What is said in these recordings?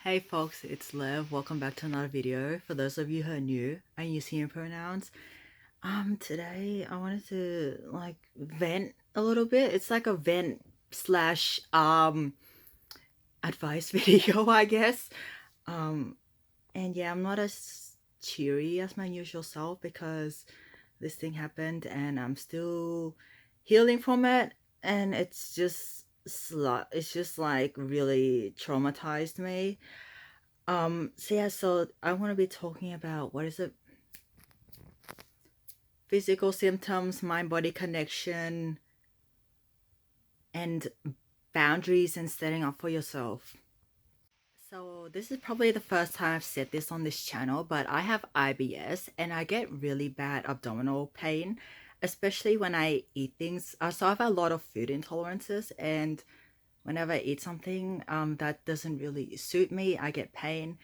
Hey folks, it's Lev. Welcome back to another video. For those of you who are new and use he pronouns, today I wanted to vent a little bit. It's like a vent slash advice video, I guess. Um, and yeah, I'm not as cheery as my usual self because this thing happened and I'm still healing from it, and it's just like really traumatized me. So I want to be talking about what is it? Physical symptoms, mind body connection, and boundaries and setting up for yourself. So this is probably the first time I've said this on this channel, but I have IBS and I get really bad abdominal pain, especially when I eat things. So I have a lot of food intolerances, and whenever I eat something that doesn't really suit me, I get pain.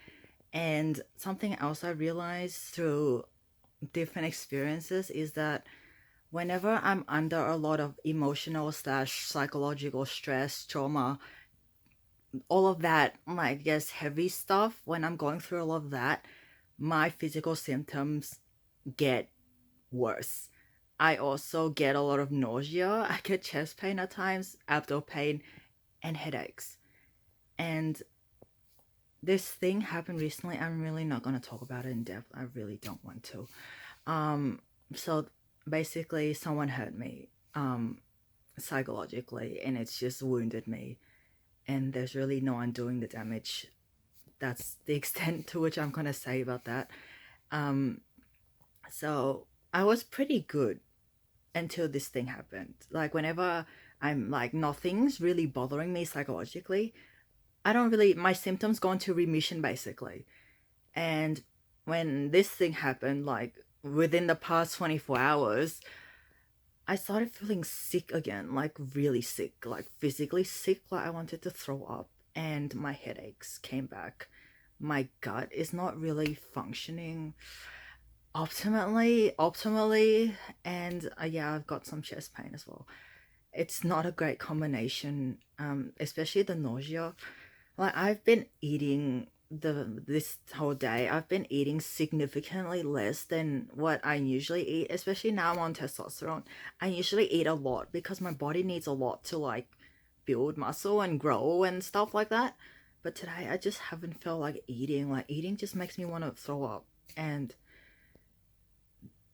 And something else I realized through different experiences is that whenever I'm under a lot of emotional slash psychological stress, trauma, all of that, I guess heavy stuff, when I'm going through all of that, my physical symptoms get worse. I also get a lot of nausea. I get chest pain at times, abdominal pain, and headaches. And this thing happened recently. I'm really not going to talk about it in depth. I really don't want to. Um, so basically, someone hurt me psychologically, and it's just wounded me. And there's really no undoing the damage. That's the extent to which I'm gonna say about that. Um, so I was pretty good until this thing happened. Like whenever I'm like nothing's really bothering me psychologically, I don't really my symptoms go into remission basically. And when this thing happened, like within the past 24 hours, I started feeling sick again, like really sick, like physically sick, like I wanted to throw up, and my headaches came back. My gut is not really functioning optimally, and yeah, I've got some chest pain as well. It's not a great combination, especially the nausea. Like I've been eating this whole day. I've been eating significantly less than what I usually eat, especially now I'm on testosterone. I usually eat a lot because my body needs a lot to like build muscle and grow and stuff like that. But today I just haven't felt like eating. Like eating just makes me want to throw up. And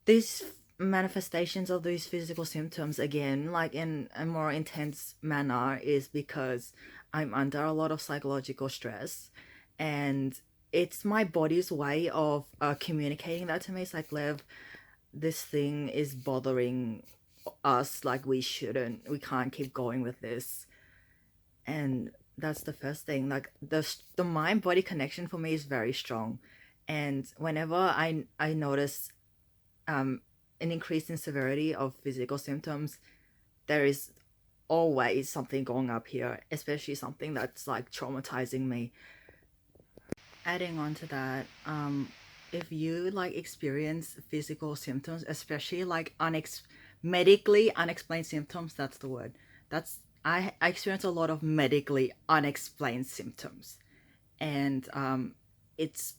these manifestations of these physical symptoms again, like in a more intense manner, is because I'm under a lot of psychological stress, and it's my body's way of communicating that to me. It's like, Lev, this thing is bothering us, like we can't keep going with this. And that's the first thing. Like the mind body connection for me is very strong, and whenever I notice um, an increase in severity of physical symptoms, there is always something going up here, especially something that's like traumatizing me. Adding on to that, if you like experience physical symptoms, especially like medically unexplained symptoms, that's the word. That's I experience a lot of medically unexplained symptoms, and it's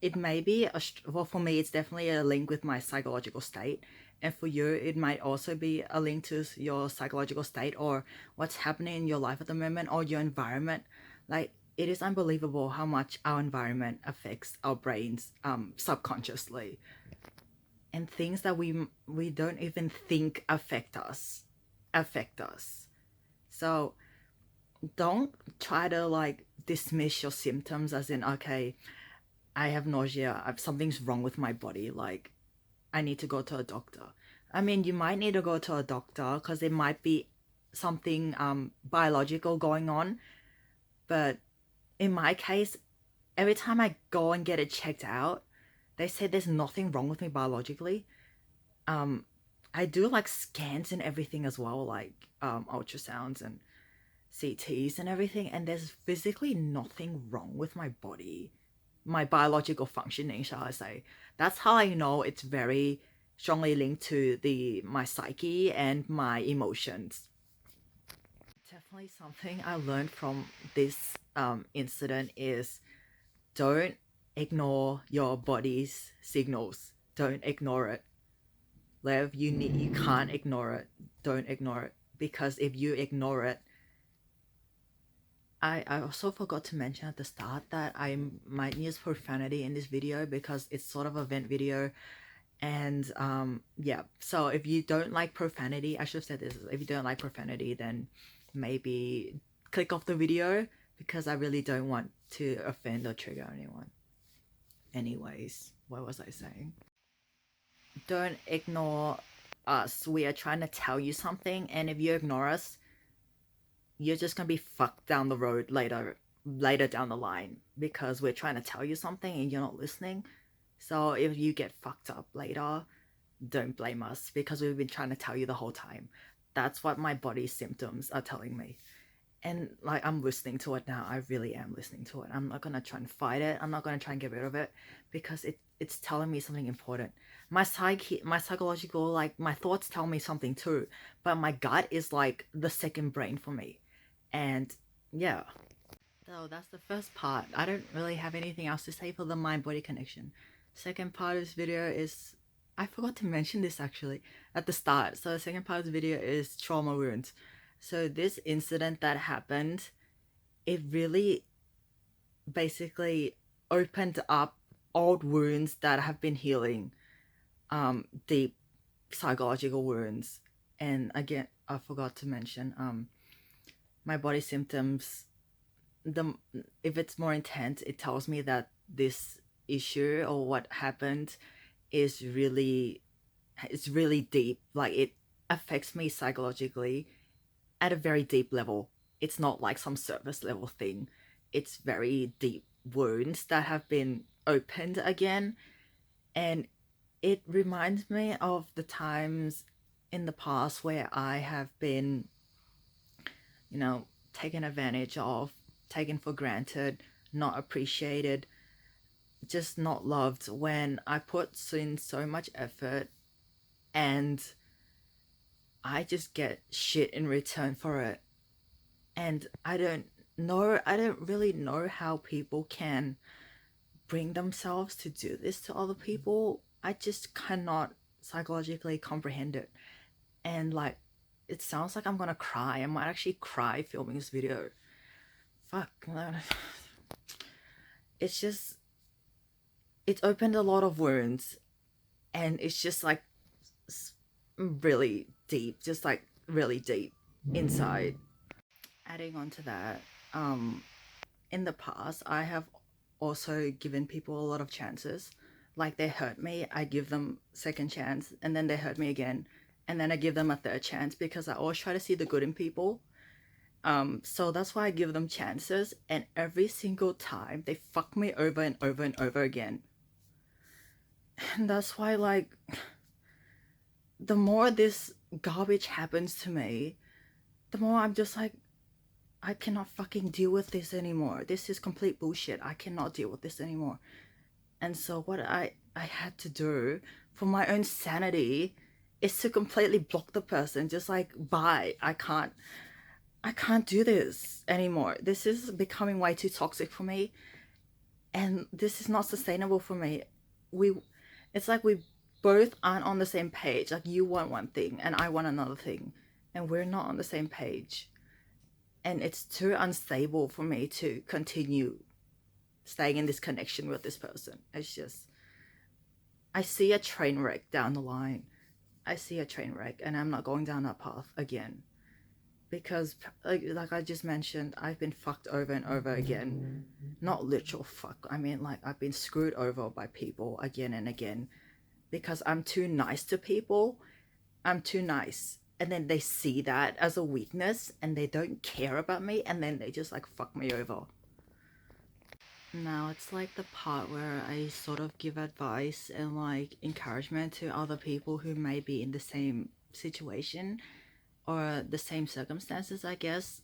it may be well, for me it's definitely a link with my psychological state, and for you it might also be a link to your psychological state or what's happening in your life at the moment or your environment. Like it is unbelievable how much our environment affects our brains subconsciously, and things that we don't even think affect us. So don't try to like dismiss your symptoms as in, okay, I have nausea, something's wrong with my body, like I need to go to a doctor. I mean, you might need to go to a doctor because there might be something biological going on, but in my case, every time I go and get it checked out, they say there's nothing wrong with me biologically. um I do like scans and everything as well, like ultrasounds and CTs and everything, and there's physically nothing wrong with my body, my biological functioning, shall I say. That's how I know it's very strongly linked to the my psyche and my emotions. Definitely something I learned from this incident is don't ignore your body's signals. Don't ignore it. Lev, you can't ignore it. Don't ignore it. Because if you ignore it, I also forgot to mention at the start that I might use profanity in this video because it's sort of a vent video. And yeah, so if you don't like profanity, I should have said this, if you don't like profanity, then maybe click off the video, because I really don't want to offend or trigger anyone. Anyways, what was I saying? Don't ignore us. We are trying to tell you something, and if you ignore us, you're just gonna be fucked down the road later down the line, because we're trying to tell you something and you're not listening. So if you get fucked up later, don't blame us, because we've been trying to tell you the whole time. That's what my body's symptoms are telling me. And like, I'm listening to it now. I really am listening to it. I'm not gonna try and fight it. I'm not gonna try and get rid of it, because it's telling me something important. My psychological, like, my thoughts tell me something too, but my gut is like the second brain for me. And yeah, so that's the first part. I don't really have anything else to say for the mind body connection. Second part of this video is, I forgot to mention this actually at the start. So the second part of the video is trauma wounds. So this incident that happened, it really basically opened up old wounds that have been healing, deep psychological wounds. And again, I forgot to mention my body symptoms. If it's more intense, it tells me that this issue or what happened is really, it's really deep. Like, it affects me psychologically at a very deep level. It's not like some surface level thing. It's very deep wounds that have been opened again. And it reminds me of the times in the past where I have been, taken advantage of, taken for granted, not appreciated, just not loved, when I put in so much effort and I just get shit in return for it. And I don't really know how people can bring themselves to do this to other people. I just cannot psychologically comprehend it. And like, it sounds like I'm gonna cry. I might actually cry filming this video. Fuck. It's just, it's opened a lot of wounds, and it's just like really deep, just like really deep inside. Adding on to that, in the past, I have also given people a lot of chances. Like, they hurt me, I give them second chance, and then they hurt me again, and then I give them a third chance, because I always try to see the good in people. So that's why I give them chances, and every single time they fuck me over and over and over again. And that's why, like, the more this garbage happens to me, the more I'm just like, I cannot fucking deal with this anymore. This is complete bullshit. I cannot deal with this anymore. And so what I had to do for my own sanity is to completely block the person. Just like, bye. I can't do this anymore. This is becoming way too toxic for me, and this is not sustainable for me. It's like we both aren't on the same page. Like, you want one thing and I want another thing, and we're not on the same page. And it's too unstable for me to continue staying in this connection with this person. It's just, I see a train wreck down the line. I see a train wreck, and I'm not going down that path again. Because like I just mentioned, I've been fucked over and over again. Not literal fuck. I mean, like, I've been screwed over by people again and again, because I'm too nice to people. I'm too nice. And then they see that as a weakness, and they don't care about me, and then they just like fuck me over. Now it's like the part where I sort of give advice and like encouragement to other people who may be in the same situation or the same circumstances, I guess.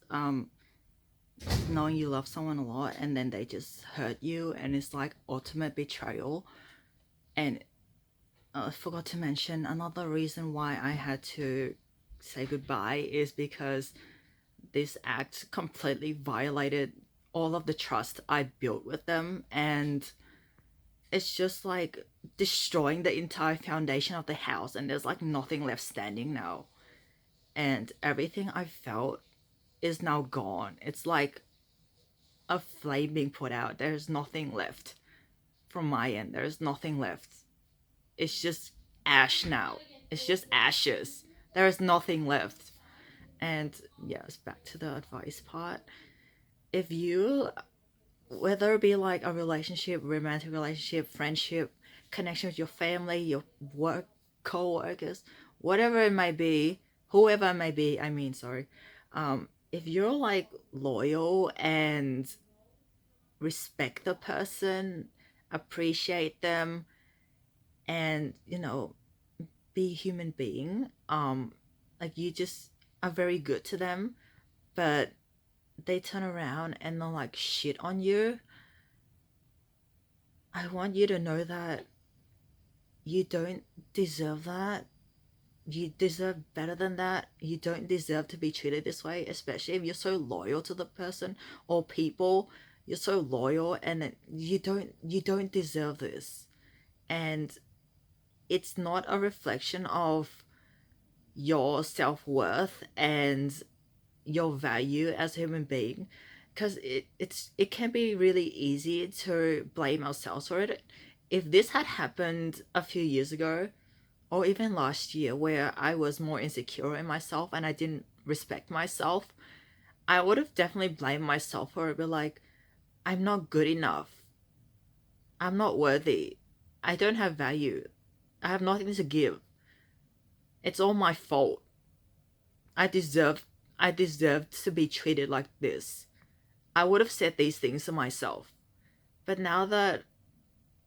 Knowing you love someone a lot, and then they just hurt you, and it's like ultimate betrayal. And I forgot to mention, another reason why I had to say goodbye is because this act completely violated all of the trust I built with them, and it's just like destroying the entire foundation of the house, and there's like nothing left standing now. And everything I felt is now gone. It's like a flame being put out. There's nothing left from my end. There's nothing left. It's just ash now. It's just ashes. There is nothing left. And yes, back to the advice part. If you, whether it be like a relationship, romantic relationship, friendship, connection with your family, your work, co-workers, whatever it might be, whoever it may be, I mean, sorry. If you're like loyal and respect the person, appreciate them, and be a human being, like you just are very good to them, but they turn around and they'll like shit on you. I want you to know that you don't deserve that. You deserve better than that. You don't deserve to be treated this way, especially if you're so loyal to the person or people. You're so loyal, and you don't deserve this. And it's not a reflection of your self-worth and your value as a human being, because it can be really easy to blame ourselves for it. If this had happened a few years ago, or even last year, where I was more insecure in myself and I didn't respect myself, I would have definitely blamed myself for it. Be like, I'm not good enough. I'm not worthy. I don't have value. I have nothing to give. It's all my fault. I deserve I deserve to be treated like this. I would have said these things to myself. But now that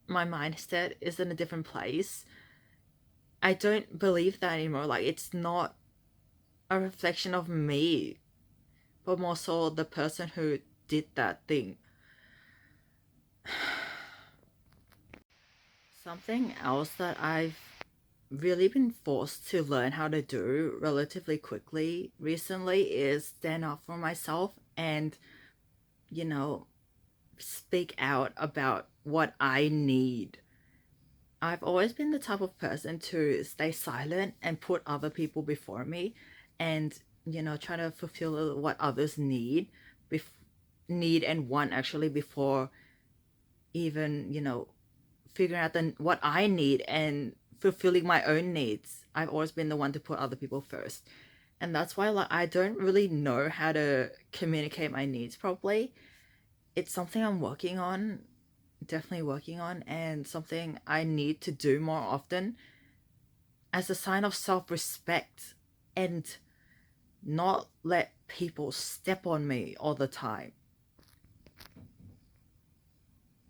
my mindset is in a different place, I don't believe that anymore. Like, it's not a reflection of me, but more so the person who did that thing. Something else that I've really been forced to learn how to do relatively quickly recently is stand up for myself and, you know, speak out about what I need. I've always been the type of person to stay silent and put other people before me, and try to fulfill what others need and want actually, before even figuring out what I need and fulfilling my own needs. I've always been the one to put other people first. And that's why, like, I don't really know how to communicate my needs properly. It's something I'm working on, definitely working on, and something I need to do more often as a sign of self-respect, and not let people step on me all the time.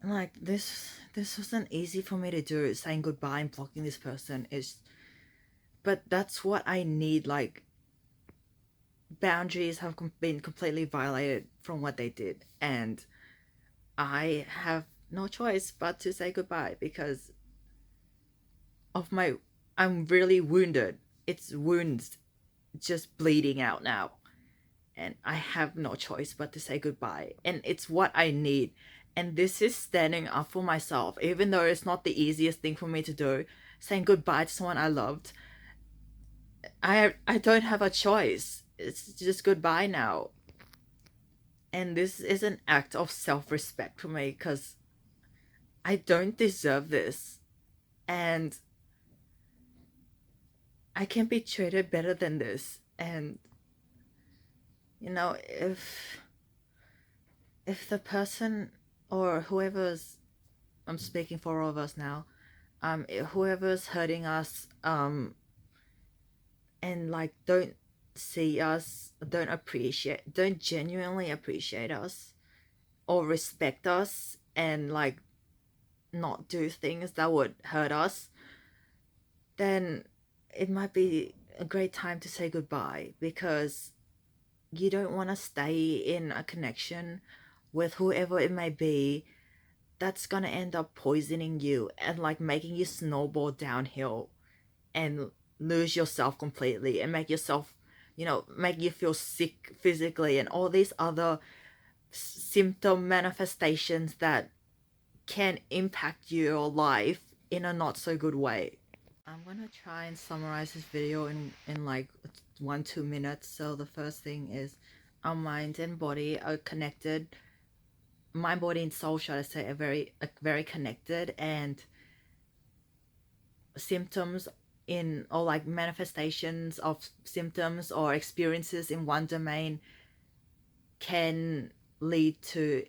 Like, this wasn't easy for me to do, saying goodbye and blocking this person is, but that's what I need. Like, boundaries have been completely violated from what they did, and I have no choice but to say goodbye because of my I'm really wounded. It's wounds just bleeding out now, and I have no choice but to say goodbye, and it's what I need. And this is standing up for myself, even though it's not the easiest thing for me to do. Saying goodbye to someone I loved, I don't have a choice. It's just goodbye now. And this is an act of self-respect for me, because I don't deserve this, and I can be treated better than this. And if the person, or whoever's, I'm speaking for all of us now, whoever's hurting us, and like don't see us, don't genuinely appreciate us or respect us, and like not do things that would hurt us, then it might be a great time to say goodbye, because you don't want to stay in a connection with whoever it may be that's gonna end up poisoning you and like making you snowball downhill and lose yourself completely, and make yourself, make you feel sick physically, and all these other symptom manifestations that can impact your life in a not so good way. I'm gonna try and summarize this video in like 1-2 minutes. So the first thing is our mind and body are connected. Mind, body, and soul, should I say, are very connected, and symptoms in, or like manifestations of symptoms or experiences in one domain can lead to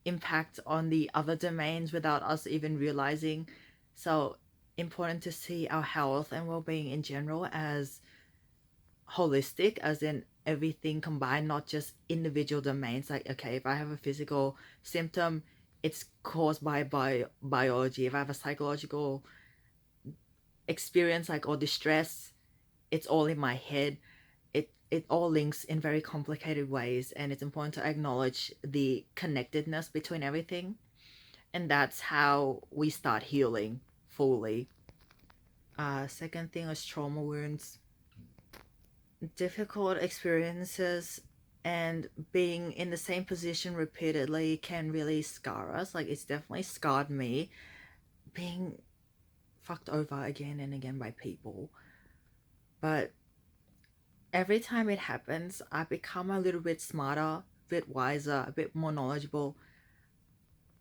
impact on the other domains without us even realizing. So important to see our health and well-being in general as holistic, as in everything combined, not just individual domains. Like, okay, if I have a physical symptom, it's caused by biology. If I have a psychological experience, like, or distress, it's all in my head. It all links in very complicated ways, and it's important to acknowledge the connectedness between everything, and that's how we start healing fully. Second thing is trauma wounds. Difficult experiences and being in the same position repeatedly can really scar us. Like, it's definitely scarred me, being fucked over again and again by people. But every time it happens, I become a little bit smarter, a bit wiser, a bit more knowledgeable.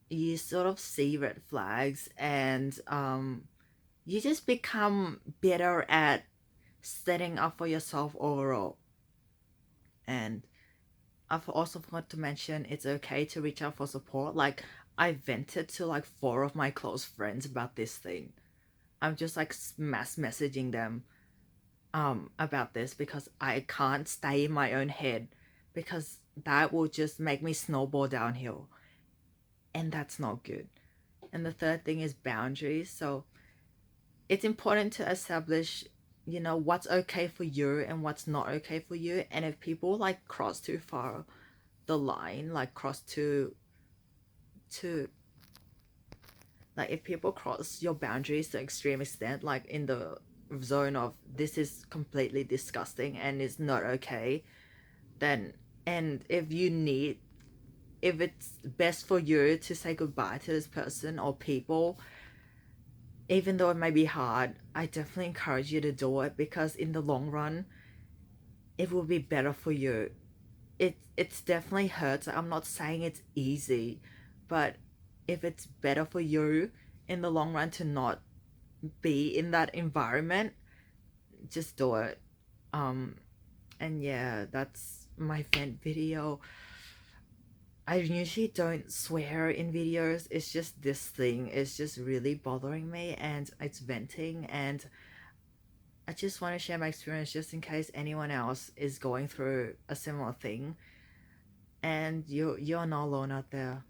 You sort of see red flags, and you just become better at setting up for yourself overall. And I've also forgot to mention it's okay to reach out for support. Like, I vented to like 4 of my close friends about this thing. I'm just like mass messaging them about this because I can't stay in my own head, because that will just make me snowball downhill, and that's not good. And the third thing is boundaries. So it's important to establish, what's okay for you and what's not okay for you. And if people like cross too far the line, like cross to like, if people cross your boundaries to extreme extent, like in the zone of this is completely disgusting and is not okay, then, and if it's best for you to say goodbye to this person or people, even though it may be hard, I definitely encourage you to do it, because in the long run it will be better for you. It's definitely hurts. I'm not saying it's easy, but if it's better for you in the long run to not be in that environment, just do it. um and yeah, that's my vent video. I usually don't swear in videos. It's just this thing is just really bothering me, and it's venting, and I just want to share my experience just in case anyone else is going through a similar thing, and you're not alone out there.